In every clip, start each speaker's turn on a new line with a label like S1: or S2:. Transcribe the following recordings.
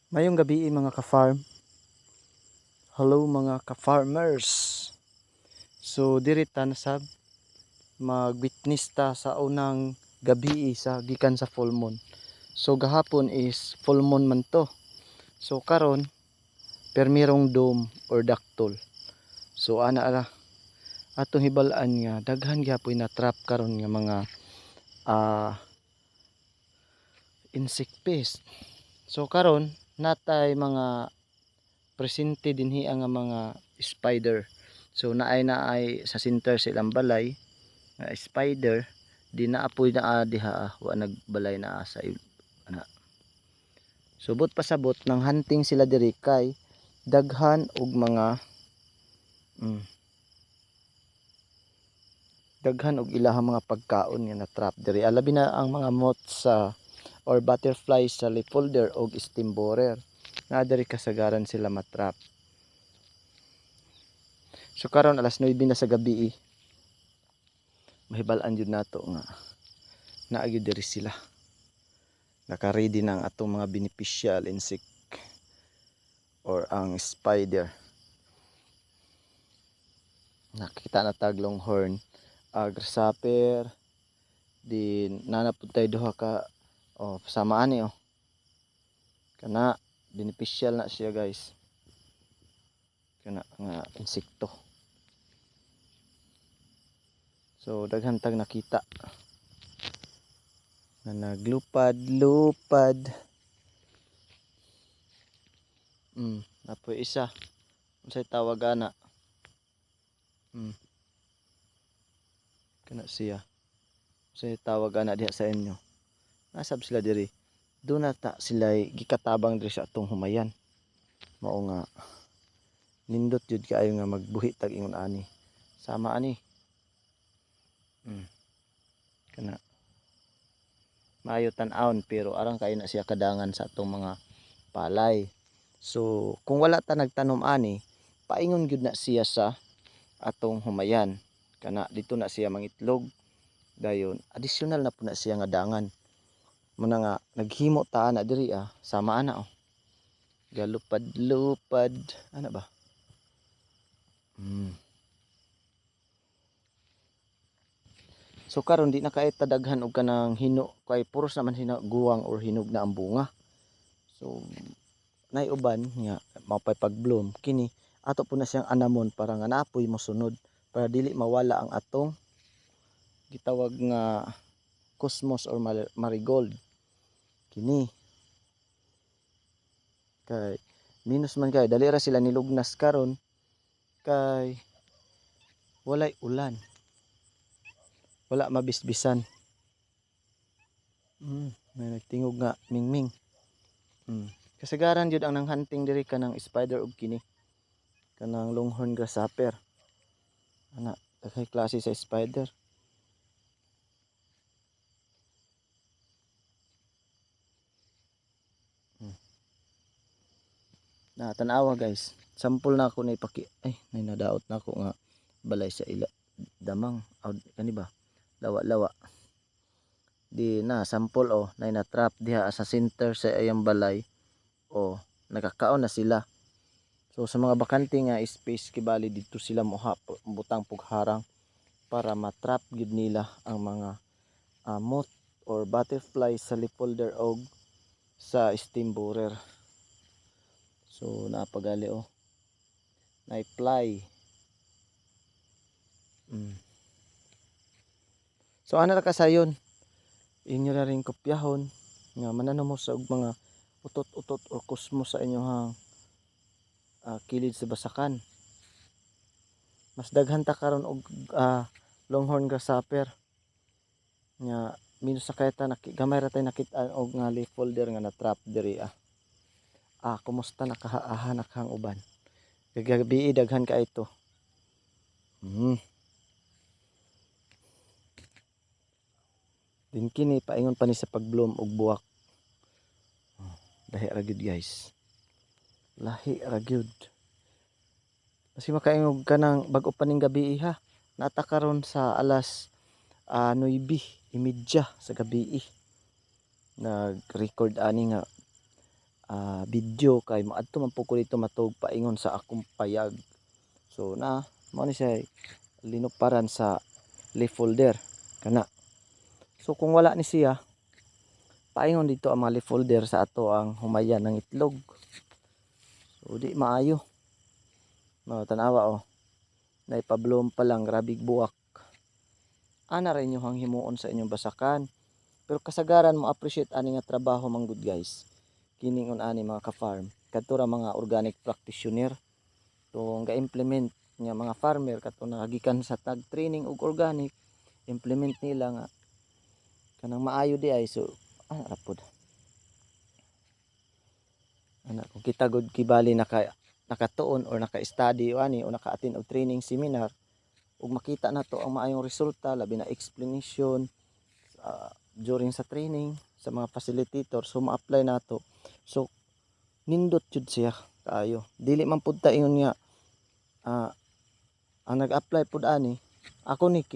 S1: Mayong gabi mga ka-farm. Hello mga ka-farmers. So diri ta nasab mag-witness ta sa unang gabi sa gikan sa full moon. So gahapon is full moon man to. So karon permirong dome or daktol. So ana ara atong hibalaan nga daghan gyapon na trap karon nga mga insect pest. So karon natay mga presente dinhi ang mga spider. So naay sa center sa ilang balay nga spider di naapoy na diha wa nagbalay na sa ana. Subot pasabot nang hunting sila diri kay daghan og mga daghan og ilahang mga pagkaon nga na trap diri. Alabi na ang mga moths sa or butterflies sa leaf folder og steam borer. Na diri kasagaran sila matrap. So karon alas 9 na sa gabi mahibalan jud nato nga naagi diri sila. Naka-ready na ang atong mga beneficial insect or ang spider. Nakita na tag longhorn, grasshopper, din nanapud tay duha ka samaan ni kana beneficial na siya guys. Kana nga insekto. So daghan tag nakita na naglupad-lupad. Napoy isa. Unsay tawag ana? Kana siya. Unsay tawag ana diha sa inyo? Nasab sila diri. Do na ta sila gikatabang diri sa atong humayan. Mao nga nindot jud kaayo nga magbuhi tag ingon ani. Sama ani. Kana maayo tan-awon pero arang kay na siya kadangan sa atong mga palay. So kung wala ta nagtanom ani, paingon gyud na siya sa atong humayan. Kana dito na siya mangitlog. Dayon additional na po na siya nga dangan. Muna nga naghimo ta na diri sama ana galupad-lupad ana ba. So karon di na kay tadaghan og kanang hino kay puros naman guwang or hinog na ang bunga. So nay uban nga mapay pag-bloom kini ato po na siyang anamon para nga naapoy mo sunod para dili mawala ang atong gitawag nga cosmos or marigold. Kini kay minus man kay dali ra sila nilugnas karon kay walay ulan. Wala mabisbisan. May nagtingog nga mingming. Kasagaran jud ang nanghunting diri kanang spider og kini. Kanang longhorn grasshopper. Ana, daghay klase sa spider. Na tan-awa guys. Sample na ako na ipaki. Ay, may nadaot na ako nga balay sa ila damang kani ba? Lawa-lawa. Di na sample nay na trap diha sa center sa ayang balay. Nakakaon na sila. So sa mga bakante nga space kibali dito sila butang pugharang para matrap gid nila ang mga moth or butterfly sa leaf folder og sa steam borer. So napagali na-fly. So ana ra kasayon inyo na rin kopyahon nga mananamo sa og mga utot-utot o cosmos sa inyong kilid sa basakan. Mas daghan ta karon og longhorn grasshopper nga minus sa kayta gamay ra tay nakit-an og nga leaf folder nga na trap diri kumusta nakahanak hang uban gabi daghan ka ito. Din kini paingon pa ni sa pag-bloom og buwak. Lahi ra gyud guys. Lahi ra gyud. Kasi makaingog ka ng bag-o pa ning gabi Nata karon sa alas 9:30 sa gabi. Nag-record ani nga video kay maadto man po ko dito matug paingon sa akong payag. So mao ni siya linuparan sa leaf folder kana. So kung wala ni siya, paingon dito ang mga leaf folder sa ato ang humayan ng itlog. So di maayo. Tanawa naipabloom pa lang, grabig buwak. Ana rin yung himuon sa inyong basakan. Pero kasagaran mo appreciate ani nga trabaho man good guys. Kiningon ani mga ka-farm. Kadto ra mga organic practitioner. So ga-implement nga mga farmer kadto nagikan sa tag-training og organic, implement nila nga kanang maayo di ay. So rapod. Ana kung kita gud kibali nakatuon or naka-study o ani o naka-attend og training seminar ug makita nato ang maayong resulta labi na explanation during sa training sa mga facilitator, so ma-apply nato. So nindot jud siya kaayo. Dili man pud ta ingon nga ang nag-apply pud ani ako ni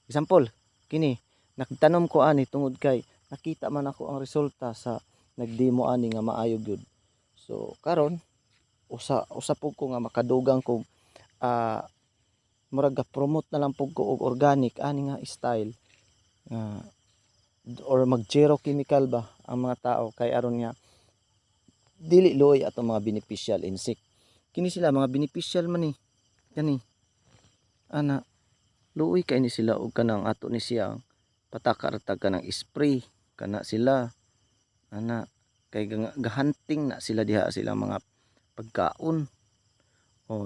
S1: example kini nagtanom ko ani tungod kay nakita man ako ang resulta sa nagdemo ani nga maayo gyud. So karon usa pug ko nga makadugang kog murag ga-promote na lang pug ko og organic ani nga style or mag zero chemical ba ang mga tao kay aron nga dili luoy atong mga beneficial insect. Kini sila mga beneficial man ni kani ana luoy kay ni sila og kanang ato ni siya patakaratag kanang spray kana sila ana kay gahunting na sila diha sila mga pagkaon.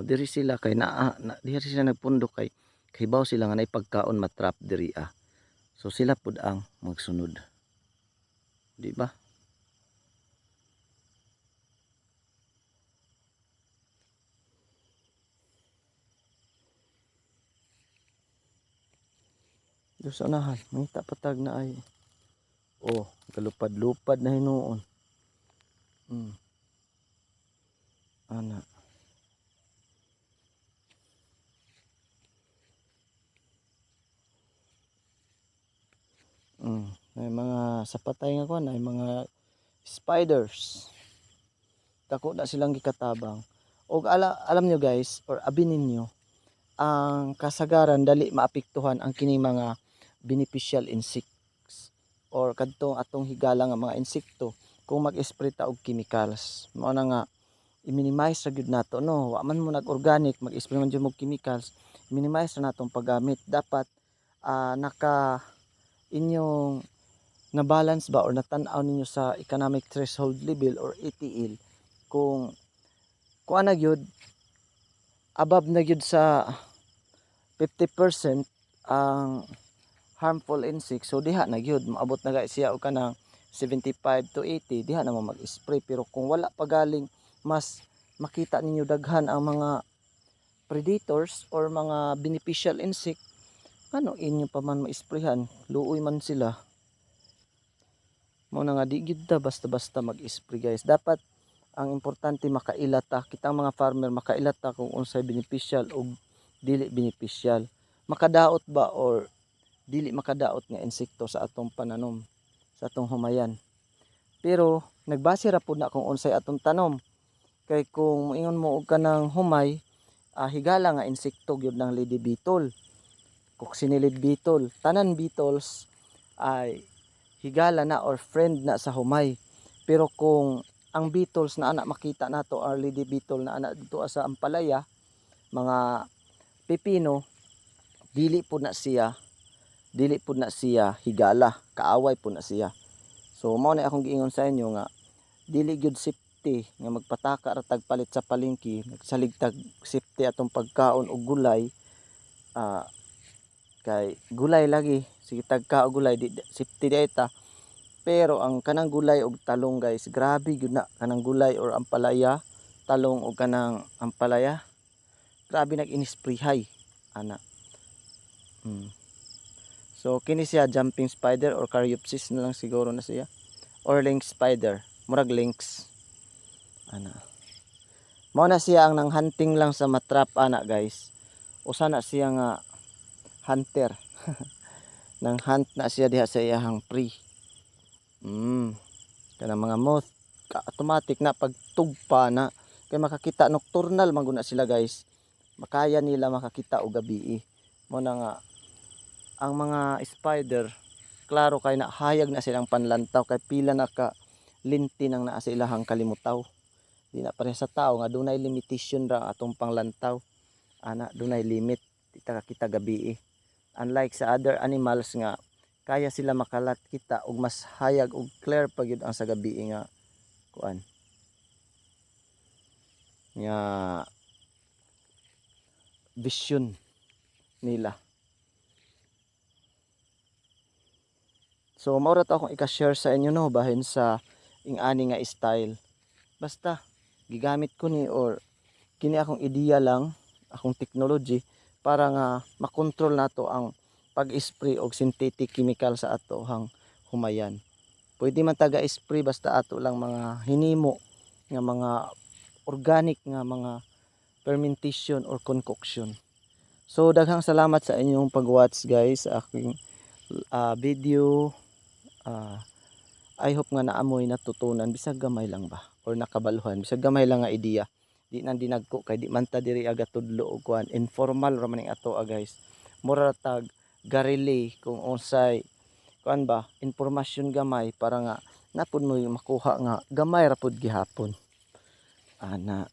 S1: Diri sila kay diri sila nagpundok kay kahibaw sila nga nay pagkaon matrap diri So sila pud ang magsunod. Di ba? Dos anahan, mangita patag na ay galupad-lupad na hinuon. Ana. May mga sapatay nga kuan, ay mga spiders. Dako na silang gikatabang. Og alam nyo guys, or abin ninyo, ang kasagaran dali maapektuhan ang kining mga beneficial insects or kadtong atong higala nga mga insekto kung mag-spray ta og chemicals. Mao na nga i-minimize ra gyud nato no. Wa man mo nag-organic, mag-spray man jud mo chemicals, minimize ra natong paggamit. Dapat naka inyong na balance ba or natan-aw ninyo sa economic threshold level or ETL kung ana gyud above na gyud sa 50% ang harmful insects, so diha na gyud maabot na guys siya og kanang 75 to 80 diha na mo mag-spray. Pero kung wala pa galing mas makita ninyo daghan ang mga predators or mga beneficial insect, ano inyo pa man ma-sprayhan, luoy man sila. Mo na nga di gyud ta basta-basta mag-spray guys. Dapat ang importante makailat ta, kitang mga farmer makailat ta kung unsay beneficial o dili beneficial. Makadaot ba or dili makadaot nga insekto sa atong pananom, sa atong humayan. Pero nagbase ra pud na kung unsay atong tanom. Kay kung moingon mo og kanang humay, higala nga insekto gyud ng lady beetle, coccinellid beetle. Tanan beetles ay higala na or friend na sa humay. Pero kung ang beetles na anak makita nato or lady beetle na anak dito sa ampalaya, mga pipino, dili po na siya higala, kaaway po na siya. So mao na akong giingon sa inyo nga dili gyud safety nga magpataka ra tagpalit sa palengke, nagsalig tag safety atong pagkaon og gulay. Kay gulay lagi sige tagka og gulay di safety data. Pero ang kanang gulay og talong guys, grabe gyud na kanang gulay or ampalaya, talong og kanang ampalaya. Grabe nag-inisprayhay ana. So kini siya jumping spider or caryopsis na lang siguro na siya or lynx spider, murag lynx ana. Mao na siya ang nang hunting lang sa matrap ana guys. Usa na siya nga hunter. Nang hunt na siya diha sa iyahang prey. Kanang mga moth. automatic na pagtugpa na kay makakita nocturnal man guna sila guys. Makaya nila makakita og gabi. Mo na nga ang mga spider klaro kay na hayag na silang panlantaw kay pila na ka linti nang naa sa ilahang kalimutaw. Di na pareha sa tao nga dunay limitation ra atong panglantaw. Ana dunay limit di ta kita gabi. Unlike sa other animals nga kaya sila makalat kita og mas hayag og clear pa gyud ang sa gabi nga kuan. Nga vision nila. So mao ra ta akong ika-share sa inyo no bahin sa ing-ani nga style. Basta gigamit ko ni or kini akong ideya lang, akong technology para nga makontrol nato ang pag-spray og synthetic chemical sa ato hang humayan. Pwede man taga-spray basta ato lang mga hinimo nga mga organic nga mga fermentation or concoction. So daghang salamat sa inyong pag-watch guys sa aking video. I hope nga naamoy natutunan bisag gamay lang ba or nakabaluhan bisag gamay lang nga ideya. Di nang dinagko kay di man ta diri aga tudlo og kuan informal ra man ning ato guys. Mura tag garili kung unsay kuan ba impormasyon gamay para nga napud mo makuha nga gamay ra pud gihapon ana.